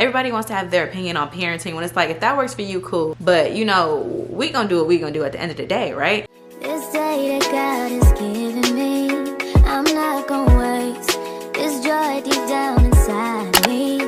Everybody wants to have their opinion on parenting when it's like, if that works for you, cool. But you know, we gonna do what we gonna do at the end of the day, right? This day that God is giving me, I'm not gonna waste this joy deep down inside me.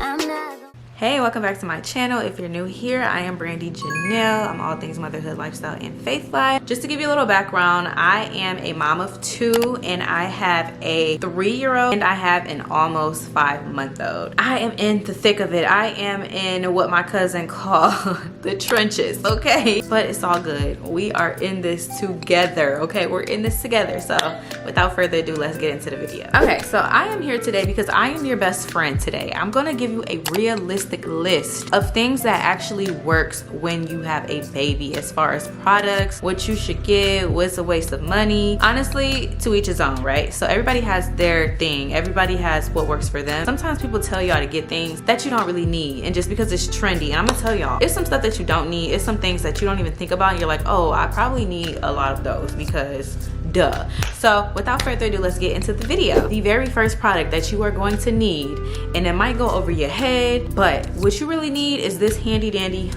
I'm not. Hey, welcome back to my channel. If you're new here, I am Brandy Janelle. I'm all things motherhood, lifestyle, and faith life. Just to give you a little background, I am a mom of 2 and I have a 3-year-old and I have an almost 5-month-old. I am in the thick of it. I am in what my cousin called the trenches, okay? But it's all good. We are in this together, okay? We're in this together. So without further ado, let's get into the video. Okay, so I am here today because I am your best friend today. I'm gonna give you a realistic list of things that actually works when you have a baby, as far as products, what you should get, what's a waste of money. Honestly, to each his own, right? So everybody has their thing. Everybody has what works for them. Sometimes people tell y'all to get things that you don't really need, and just because it's trendy. And I'm gonna tell y'all, it's some stuff that you don't need. It's some things that you don't even think about, and you're like, oh, I probably need a lot of those because duh. So without further ado, let's get into the video. The very first product that you are going to need, and it might go over your head, but what you really need is this handy dandy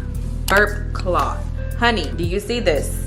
burp cloth. Honey, do you see this?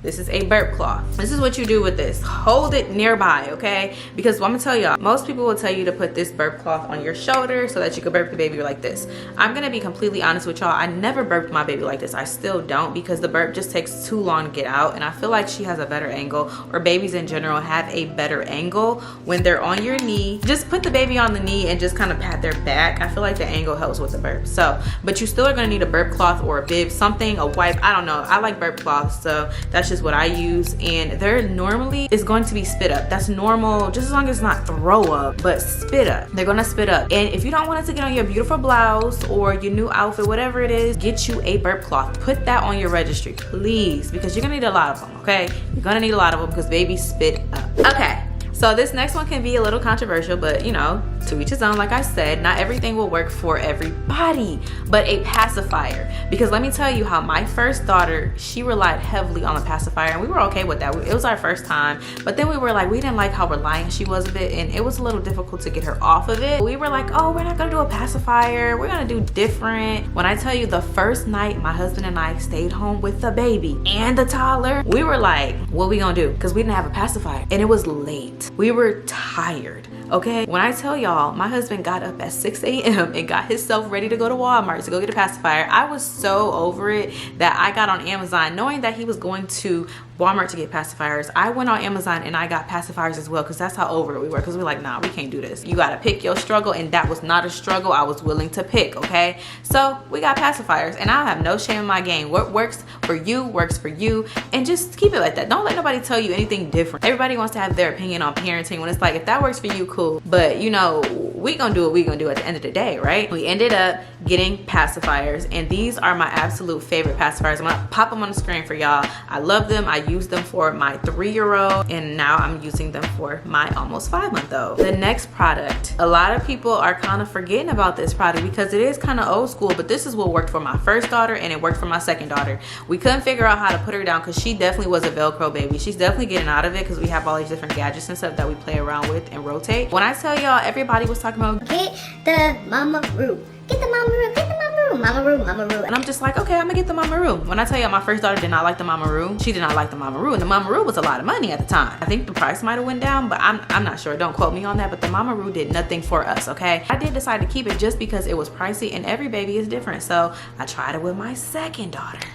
This is a burp cloth. This is what you do with this. Hold it nearby, okay? Because I'm gonna tell y'all, most people will tell you to put this burp cloth on your shoulder so that you can burp the baby like this. I'm gonna be completely honest with y'all. I never burped my baby like this. I still don't, because the burp just takes too long to get out, and I feel like she has a better angle, or babies in general have a better angle when they're on your knee. Just put the baby on the knee and just kind of pat their back. I feel like the angle helps with the burp. So, but you still are gonna need a burp cloth or a bib, something, a wipe. I don't know. I like burp cloths, so that's just what I use, and they're normally is going to be spit up. That's normal, just as long as it's not throw up, but spit up. They're gonna spit up. And if you don't want it to get on your beautiful blouse or your new outfit, whatever it is, get you a burp cloth. Put that on your registry, please, because you're gonna need a lot of them, okay? You're gonna need a lot of them because babies spit up. Okay. So this next one can be a little controversial, but you know, to each his own. Like I said, not everything will work for everybody, but a pacifier. Because let me tell you how my first daughter, she relied heavily on the pacifier, and we were okay with that. It was our first time, but then we were like, we didn't like how reliant she was a bit, and it was a little difficult to get her off of it. We were like, oh, we're not gonna do a pacifier. We're gonna do different. When I tell you, the first night my husband and I stayed home with the baby and the toddler, we were like, what we gonna do? Because we didn't have a pacifier, and it was late. We were tired, okay? When I tell y'all, my husband got up at 6 a.m. and got himself ready to go to Walmart to go get a pacifier. I was so over it that I got on Amazon knowing that he was going to Walmart to get pacifiers. I went on Amazon and I got pacifiers as well, because that's how over it we were, because we're like, nah, we can't do this. You gotta pick your struggle, and that was not a struggle I was willing to pick, okay? So we got pacifiers, and I have no shame in my game. What works for you, and just keep it like that. Don't let nobody tell you anything different. Everybody wants to have their opinion on parenting when it's like, if that works for you, cool. But you know, we gonna do what we gonna do at the end of the day, right? We ended up getting pacifiers, and these are my absolute favorite pacifiers. I'm gonna pop them on the screen for y'all. I love them. I use them for my 3-year-old, and now I'm using them for my almost 5-month-old. The next product, a lot of people are kind of forgetting about this product because it is kind of old school, but this is what worked for my first daughter, and it worked for my second daughter. We couldn't figure out how to put her down because she definitely was a Velcro baby. She's definitely getting out of it because we have all these different gadgets and stuff that we play around with and rotate. When I tell y'all, everybody was talking about, Get the mama room. Get the mama room. Get the mama room. Mama room. Mama room. and I'm just like, okay, I'm gonna get the mama room. When I tell y'all, my first daughter did not like the mama room. She did not like the mama room, and the mama room was a lot of money at the time. I think the price might have went down, but I'm not sure. Don't quote me on that, but the mama room did nothing for us, okay? I did decide to keep it just because it was pricey, and every baby is different. So I tried it with my second daughter.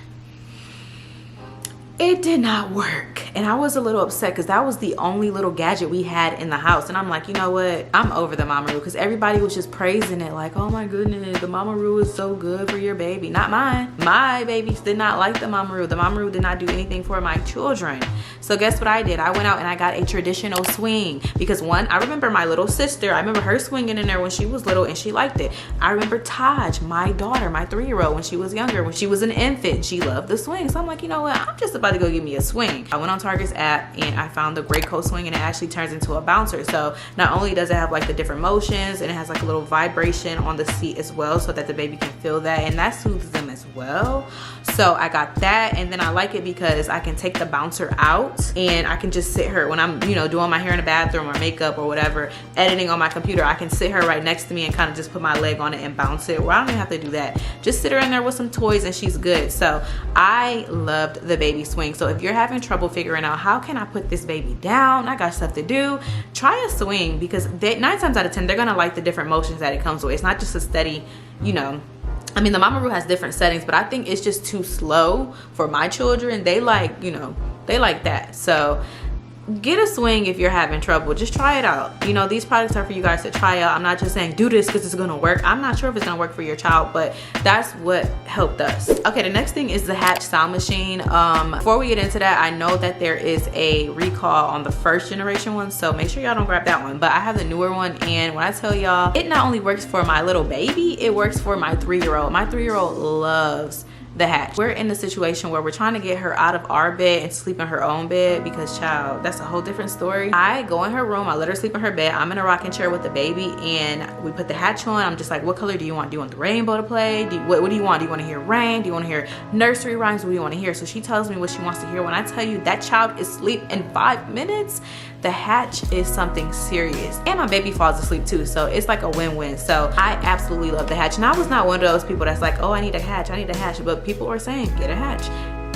It did not work, and I was a little upset because that was the only little gadget we had in the house, and I'm like, you know what, I'm over the mama roo, because everybody was just praising it like, oh my goodness, the mama roo is so good for your baby. Not mine. My babies did not like the mama roo. The mama roo did not do anything for my children. So guess what I did? I went out and I got a traditional swing, because one, I remember my little sister, I remember her swinging in there when she was little and she liked it. I remember Taj, my daughter, my 3-year-old, when she was younger, when she was an infant, she loved the swing. So I'm like, you know what, I'm just about to go get me a swing. I went on Target's app and I found the Graco swing, and it actually turns into a bouncer. So not only does it have like the different motions, and it has like a little vibration on the seat as well, so that the baby can feel that, and that soothes them as well. So I got that, and then I like it because I can take the bouncer out and I can just sit her when I'm, you know, doing my hair in the bathroom or makeup or whatever, editing on my computer. I can sit her right next to me and kind of just put my leg on it and bounce it, where I don't even have to do that. Just sit her in there with some toys and she's good. So I loved the baby swing. So if you're having trouble figuring out how can I put this baby down, I got stuff to do, try a swing, because 9 times out of 10 they're gonna like the different motions that it comes with. It's not just a steady, you know, I mean, the Mama Roo has different settings, but I think it's just too slow for my children. They like, you know, they like that. So get a swing if you're having trouble. Just try it out. You know, these products are for you guys to try out. I'm not just saying do this because it's gonna work. I'm not sure if it's gonna work for your child, but that's what helped us. Okay, the next thing is the Hatch sound machine. Before we get into that, I know that there is a recall on the first generation one, so make sure y'all don't grab that one. But I have the newer one, and when I tell y'all, it not only works for my little baby, it works for my 3-year-old. My 3-year-old loves the Hatch. We're in a situation where we're trying to get her out of our bed and sleep in her own bed, because child, that's a whole different story. I go in her room, I let her sleep in her bed, I'm in a rocking chair with the baby, and we put the Hatch on. I'm just like, what color do you want? Do you want the rainbow to play? What do you want? Do you want to hear rain? Do you want to hear nursery rhymes? What do you want to hear? So she tells me what she wants to hear. When I tell you that child is asleep in 5 minutes, the Hatch is something serious. And my baby falls asleep too, so it's like a win-win. So I absolutely love the Hatch, and I was not one of those people that's like, oh, I need a Hatch, but people were saying get a Hatch,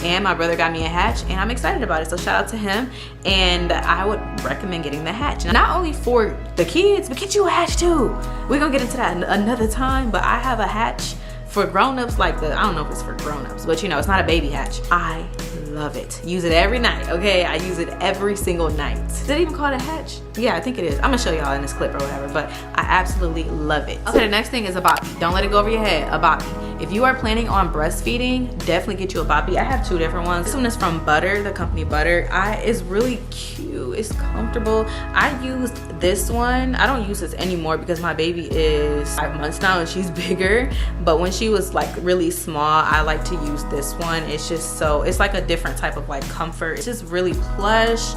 and my brother got me a Hatch, and I'm excited about it. So shout out to him, and I would recommend getting the Hatch, not only for the kids, but get you a Hatch too. We're gonna get into that another time, but I have a Hatch for grown-ups, like I don't know if it's for grown-ups, but you know, it's not a baby Hatch. I love it. Use it every night, okay? I use it every single night. Is it even called a Hatch? Yeah, I think it is. I'm gonna show y'all in this clip or whatever, but I absolutely love it. Okay, the next thing is a Boppy. Don't let it go over your head, a Boppy. If you are planning on breastfeeding, definitely get you a Boppy. I have 2 different ones. This one is from Butter, the company Butter. It's really cute, it's comfortable. I used this one. I don't use this anymore because my baby is 5 months now and she's bigger, but when she was like really small, I like to use this one. It's just so, it's like a different type of like comfort. It's just really plush,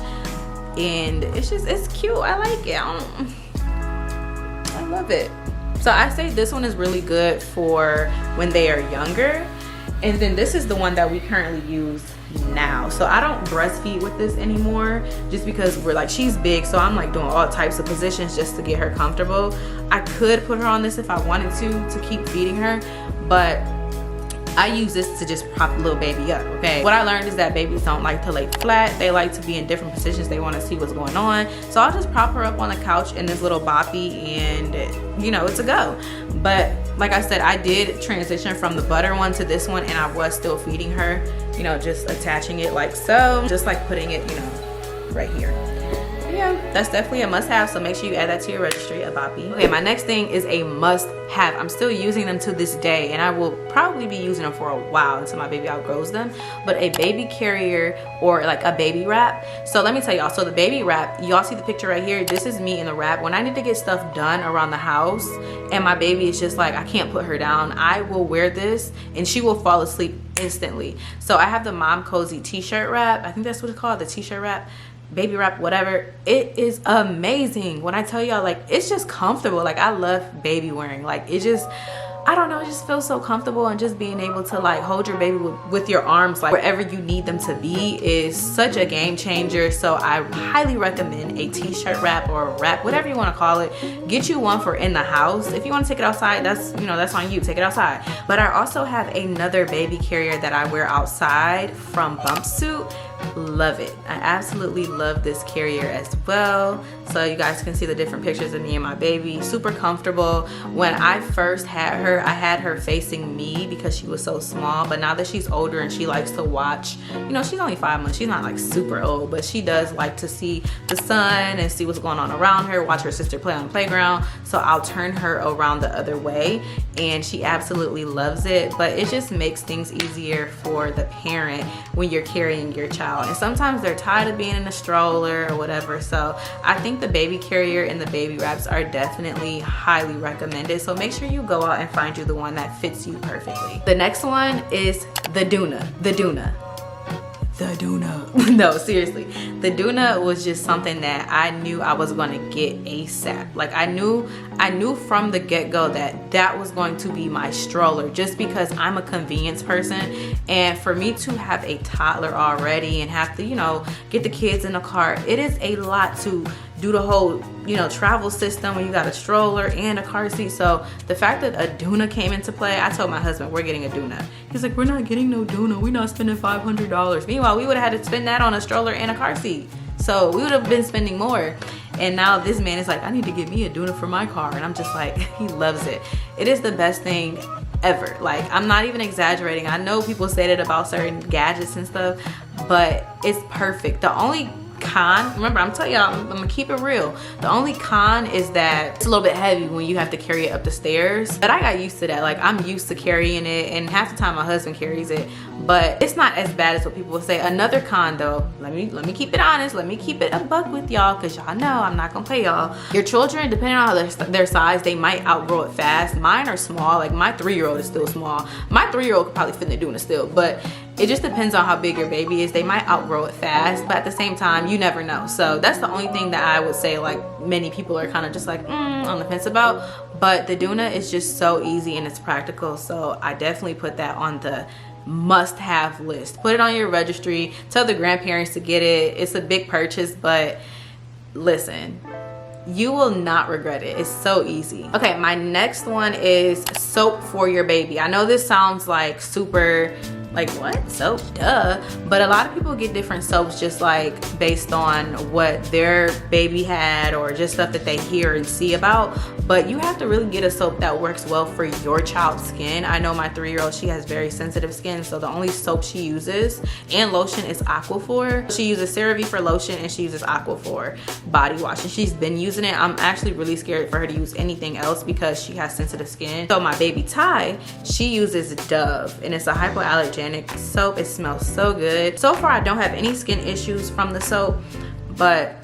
and it's cute. I like it. I love it. So I say this one is really good for when they are younger, and then this is the one that we currently use now. So I don't breastfeed with this anymore, just because we're like, she's big, so I'm like doing all types of positions just to get her comfortable. I could put her on this if I wanted to keep feeding her, but I use this to just prop the little baby up, okay? What I learned is that babies don't like to lay flat. They like to be in different positions. They want to see what's going on. So I'll just prop her up on the couch in this little Boppy, and you know, it's a go. But like I said, I did transition from the Butter one to this one, and I was still feeding her, you know, just attaching it like so, just like putting it, you know, right here. Yeah, that's definitely a must-have, so make sure you add that to your registry, a Boppy. Okay, my next thing is a must-have. I'm still using them to this day, and I will probably be using them for a while until my baby outgrows them, but a baby carrier or like a baby wrap. So let me tell y'all, so the baby wrap, y'all see the picture right here? This is me in the wrap. When I need to get stuff done around the house and my baby is just like, I can't put her down, I will wear this and she will fall asleep instantly. So I have the Mom Cozy t-shirt wrap. I think that's what it's called, the t-shirt wrap, baby wrap, whatever. It is amazing. When I tell y'all, like, it's just comfortable. Like, I love baby wearing. Like, it just, I don't know, it just feels so comfortable, and just being able to like hold your baby with your arms like wherever you need them to be is such a game changer. So I highly recommend a t-shirt wrap or a wrap, whatever you want to call it. Get you one for in the house. If you want to take it outside, that's, you know, that's on you, take it outside. But I also have another baby carrier that I wear outside from Bump Suit. Love it. I absolutely love this carrier as well. So you guys can see the different pictures of me and my baby. Super comfortable. When I first had her, I had her facing me because she was so small, but now that she's older and she likes to watch, you know, she's only 5 months, she's not like super old, but she does like to see the sun and see what's going on around her, watch her sister play on the playground. So I'll turn her around the other way, and she absolutely loves it. But it just makes things easier for the parent when you're carrying your child, and sometimes they're tired of being in a stroller or whatever. So I think the baby carrier and the baby wraps are definitely highly recommended. So make sure you go out and find you the one that fits you perfectly. The next one is the Doona. the Doona. No, seriously, the Doona was just something that I knew I was going to get ASAP. Like I knew from the get-go that was going to be my stroller, just because I'm a convenience person, and for me to have a toddler already and have to, you know, get the kids in the car, it is a lot to do the whole, you know, travel system when you got a stroller and a car seat. So the fact that a Doona came into play, I told my husband we're getting a Doona. He's like, we're not getting no Doona, we're not spending $500. Meanwhile, we would have had to spend that on a stroller and a car seat, so we would have been spending more. And now this man is like, I need to get me a Doona for my car, and I'm just like, he loves it. It is the best thing ever. Like, I'm not even exaggerating. I know people say that about certain gadgets and stuff, but it's perfect. The only con, remember, I'm telling y'all, I'm gonna keep it real. The only con is that it's a little bit heavy when you have to carry it up the stairs, but I got used to that. Like, I'm used to carrying it, and half the time my husband carries it, but it's not as bad as what people say. Another con though, let me keep it honest, let me keep it a buck with y'all, because y'all know I'm not gonna play y'all. Your children, depending on their size, they might outgrow it fast. Mine are small. Like, my 3-year-old is still small. My 3-year-old could probably fit in the Doona still, but it just depends on how big your baby is. They might outgrow it fast, but at the same time, you never know. So that's the only thing that I would say, like, many people are kind of just like on the fence about. But the Doona is just so easy and it's practical, so I definitely put that on the must-have list. Put it on your registry. Tell the grandparents to get it. It's a big purchase, but listen, you will not regret it. It's so easy. Okay, my next one is soap for your baby. I know this sounds like super, like, what? Soap? Duh. But a lot of people get different soaps just like based on what their baby had or just stuff that they hear and see about. But you have to really get a soap that works well for your child's skin. I know my 3-year-old, she has very sensitive skin, so the only soap she uses and lotion is Aquaphor. She uses CeraVe for lotion and she uses Aquaphor body wash, and she's been using it. I'm actually really scared for her to use anything else because she has sensitive skin. So my baby Ty, she uses Dove, and it's a hypoallergenic soap. It smells so good. So far I don't have any skin issues from the soap, but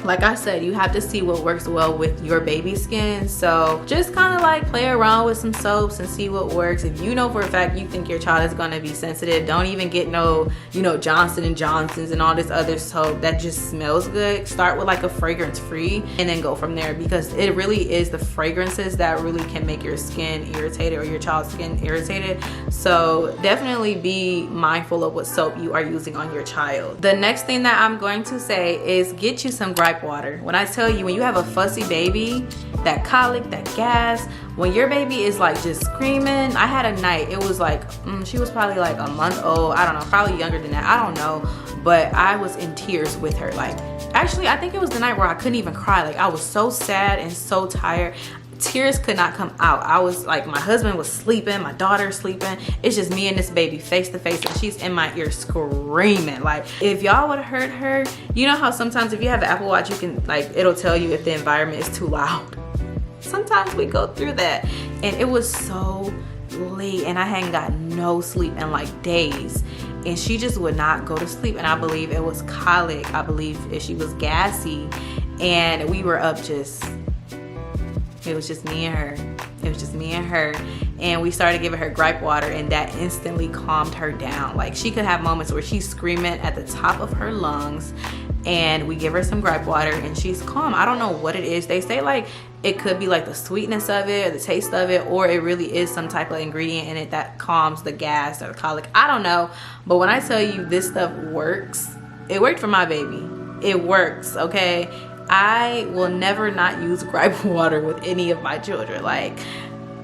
like I said, you have to see what works well with your baby's skin. So just kind of like play around with some soaps and see what works. If you know for a fact you think your child is going to be sensitive, don't even get no, you know, Johnson & Johnson's and all this other soap that just smells good. Start with like a fragrance free and then go from there, because it really is the fragrances that really can make your skin irritated or your child's skin irritated. So definitely be mindful of what soap you are using on your child. The next thing that I'm going to say is get you some Gripe Water. When I tell you, when you have a fussy baby, that colic, that gas, when your baby is like just screaming. I had a night, it was like she was probably like a month old, I don't know, probably younger than that, I don't know, but I was in tears with her. Like, actually I think it was the night where I couldn't even cry. Like, I was so sad and so tired, tears could not come out. I was like, my husband was sleeping, my daughter sleeping, it's just me and this baby face to face, and she's in my ear screaming. Like, if y'all would have heard her, you know how sometimes if you have the Apple Watch, you can, like, it'll tell you if the environment is too loud. Sometimes we go through that, and it was so late and I hadn't got no sleep in like days, and she just would not go to sleep, and I believe it was colic, I believe she was gassy, and we were up just, it was just me and her. It was just me and her. And we started giving her Gripe Water, and that instantly calmed her down. Like, she could have moments where she's screaming at the top of her lungs, and we give her some Gripe Water and she's calm. I don't know what it is. They say like it could be like the sweetness of it or the taste of it, or it really is some type of ingredient in it that calms the gas or the colic. I don't know. But when I tell you this stuff works, it worked for my baby. It works, okay? I will never not use Gripe Water with any of my children. Like,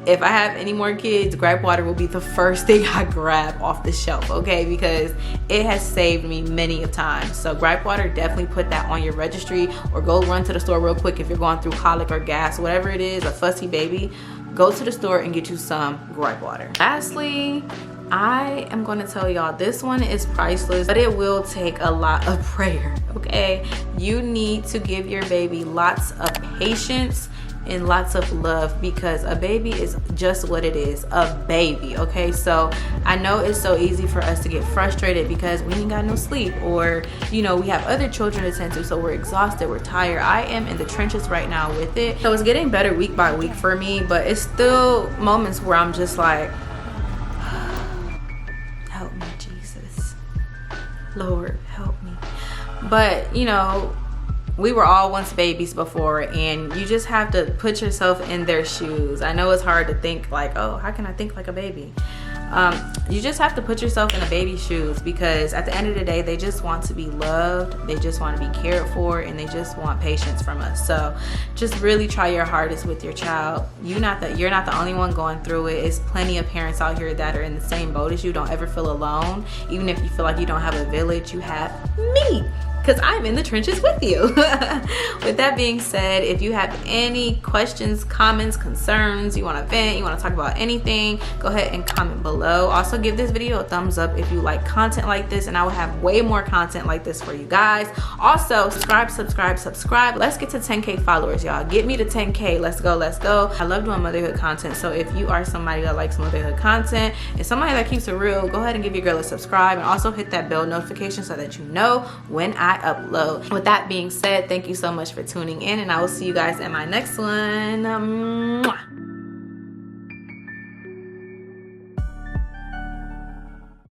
if I have any more kids, Gripe Water will be the first thing I grab off the shelf, okay? Because it has saved me many a time. So Gripe Water, definitely put that on your registry, or go run to the store real quick if you're going through colic or gas, whatever it is, a fussy baby, go to the store and get you some Gripe Water. Lastly, I am going to tell y'all, this one is priceless, but it will take a lot of prayer, okay? You need to give your baby lots of patience and lots of love, because a baby is just what it is, a baby, okay? So I know it's so easy for us to get frustrated because we ain't got no sleep, or, you know, we have other children to tend to, so we're exhausted, we're tired. I am in the trenches right now with it. So it's getting better week by week for me, but it's still moments where I'm just like, help me, Jesus. Lord help me. But you know, we were all once babies before, and you just have to put yourself in their shoes. I know it's hard to think like, oh, how can I think like a baby? You just have to put yourself in a baby's shoes, because at the end of the day, they just want to be loved, they just want to be cared for, and they just want patience from us. So just really try your hardest with your child. You're not the only one going through it. It's plenty of parents out here that are in the same boat as you. Don't ever feel alone. Even if you feel like you don't have a village, you have me, because I'm in the trenches with you. With that being said, if you have any questions, comments, concerns, you want to vent, you want to talk about anything, go ahead and comment below. Also, give this video a thumbs up if you like content like this, and I will have way more content like this for you guys. Also, subscribe. Let's get to 10K followers, y'all. Get me to 10K. Let's go. I love doing motherhood content, so if you are somebody that likes motherhood content and somebody that keeps it real, go ahead and give your girl a subscribe, and also hit that bell notification so that you know when I upload. With that being said, thank you so much for tuning in, and I will see you guys in my next one. Mwah.